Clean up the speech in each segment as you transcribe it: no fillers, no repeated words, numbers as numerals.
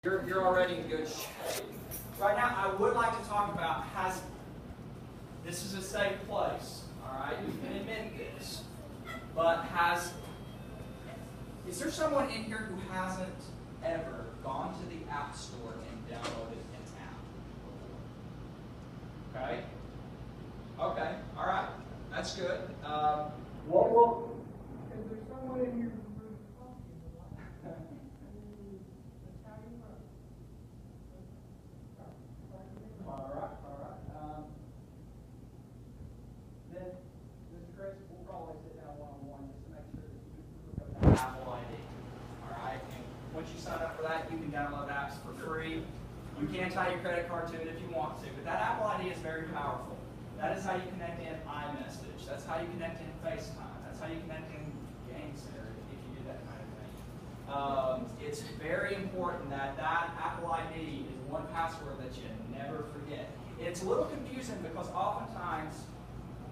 You're already in good shape. Right now, I would like to talk about this is a safe place, all right? You can admit this, but is there someone in here who hasn't ever gone to the App Store and downloaded an app? Okay? Okay, all right, that's good. Is there someone in here who's talking about All right. Then, Mr. Chris, we'll probably sit down one-on-one just to make sure that you hook up that Apple ID. All right. And once you sign up for that, you can download apps for free. You can tie your credit card to it if you want to, but that Apple ID is very powerful. That is how you connect in iMessage. That's how you connect in FaceTime. That's how you connect in Game Center if you do that kind of thing. It's very important that Apple ID is one password that you never forget. It's a little confusing because oftentimes,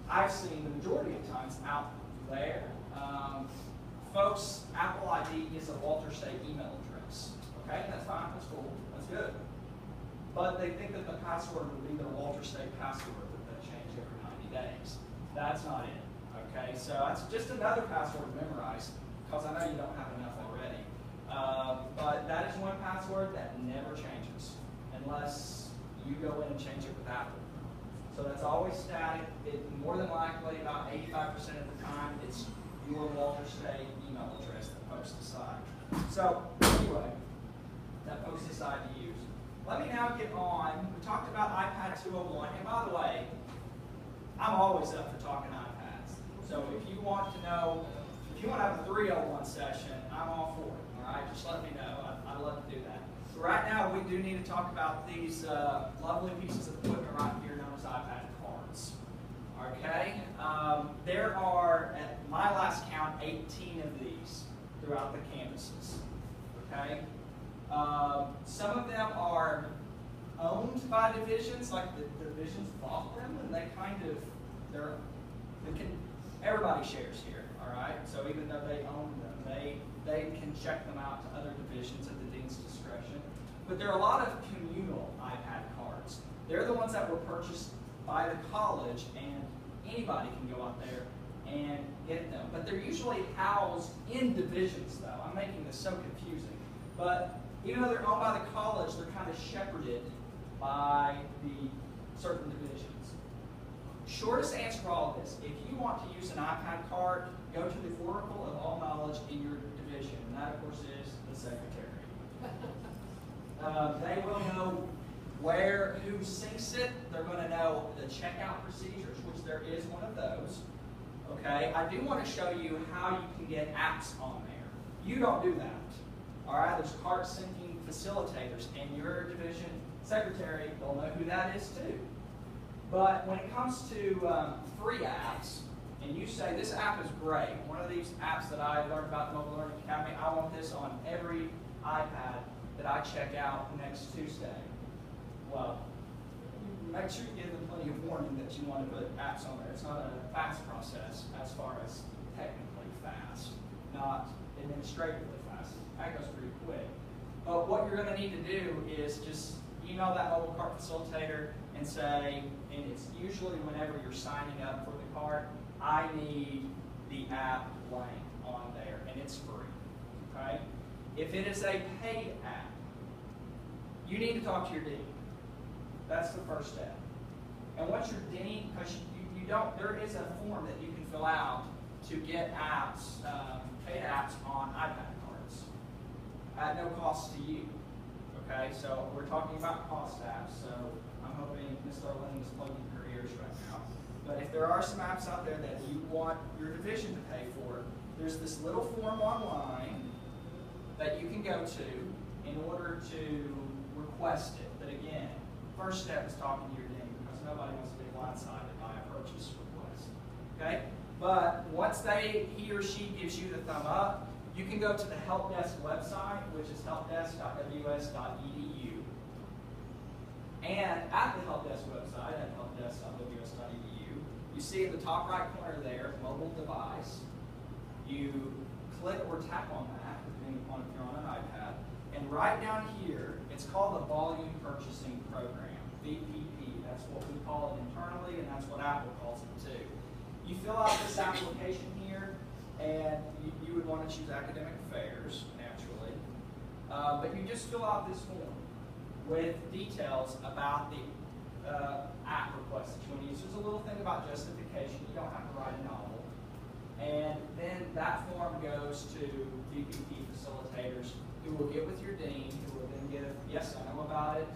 I've seen the majority of times out there, folks, Apple ID is a Walter State email address. Okay, that's fine, that's cool, that's good. But they think that the password will be their Walter State password that they change every 90 days. That's not it. Okay, so that's just another password to memorize because I know you don't have enough already. But that is one password that never changes unless you go in and change it with Apple. So that's always static. More than likely, about 85% of the time, it's your Walter State email address that folks decide. So anyway, that folks decide to use. Let me now get on. We talked about iPad 201, and by the way, I'm always up for talking iPads. So if you want to know, if you want to have a 301 session, I'm all for it. All right, just let me know. I'd love to do that. So right now, we do need to talk about these lovely pieces of equipment right here known as iPad cards. Okay, there are, at my last count, 18 of these throughout the campuses. Okay, some of them are owned by divisions, like the divisions bought them, and they kind of, everybody shares here. All right, so even though they own them, they can check them out to other divisions at the dean's discretion. But there are a lot of communal iPad cards. They're the ones that were purchased by the college, and anybody can go out there and get them. But they're usually housed in divisions, though. I'm making this so confusing. But even though they're owned by the college, they're kind of shepherded by the certain divisions. Shortest answer for all of this, if you want to use an iPad card, go to the Oracle of all knowledge in your division, and that, of course, is the secretary. They will know who syncs it. They're going to know the checkout procedures, which there is one of those. Okay, I do want to show you how you can get apps on there. You don't do that. All right, there's card syncing facilitators, and your division secretary will know who that is too. But when it comes to free apps, and you say, this app is great, one of these apps that I learned about the Mobile Learning Academy, I want this on every iPad that I check out next Tuesday. Well, make sure you give them plenty of warning that you want to put apps on there. It's not a fast process as far as technically fast, not administratively fast. That goes pretty quick. But what you're going to need to do is just email that mobile card facilitator and say, and it's usually whenever you're signing up for the card, I need the app blank on there, and it's free. Okay? If it is a paid app, you need to talk to your dean. That's the first step. And once your dean, because you don't, there is a form that you can fill out to get apps, paid apps on iPad cards at no cost to you. Okay, so we're talking about cost apps, so I'm hoping Ms. Darlene is plugging her ears right now. But if there are some apps out there that you want your division to pay for, there's this little form online that you can go to in order to request it. But again, first step is talking to your dean because nobody wants to be blindsided by a purchase request. Okay? But once he or she gives you the thumb up, you can go to the help desk website, which is helpdesk.ws.edu. And at the help desk website, at helpdesk.ws.edu, you see at the top right corner there, mobile device. You click or tap on that, depending upon if you're on an iPad, and right down here It's called the Volume Purchasing Program, VPP. That's what we call it internally, and that's what Apple calls it too. You fill out this application here, and you would want to choose academic affairs, naturally. But you just fill out this form with details about the app request that you want to use. There's a little thing about justification. You don't have to write a novel. And then that form goes to VPP facilitators who will get with your dean, who will then give, yes, I know about it.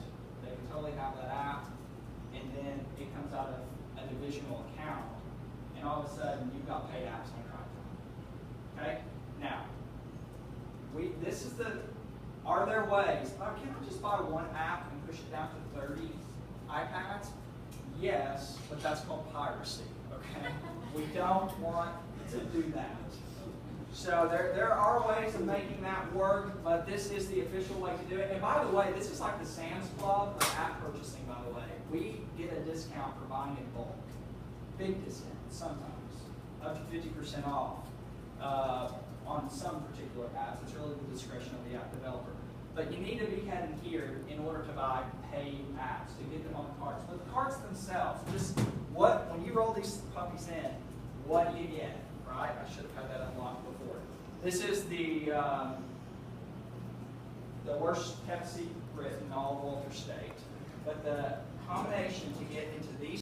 They can totally have that app. And then it comes out of a divisional account. And all of a sudden, you've got paid apps on your iPhone. Okay? Now, this is are there ways? Can I just buy one app and push it down to 30 iPads? Yes, but that's called piracy. Okay? We don't want to do that. So there are ways of making that work, but this is the official way to do it. And by the way, this is like the Sam's Club of app purchasing, by the way. We get a discount for buying in bulk. Big discount, sometimes, up to 50% off on some particular apps. It's really the discretion of the app developer. But you need to be heading here in order to buy paid apps, to get them on the carts. But the carts themselves, when you roll these puppies in, what do you get, right? I should have had that unlocked before. This is the worst kept secret in all of Walter State. But the combination to get into these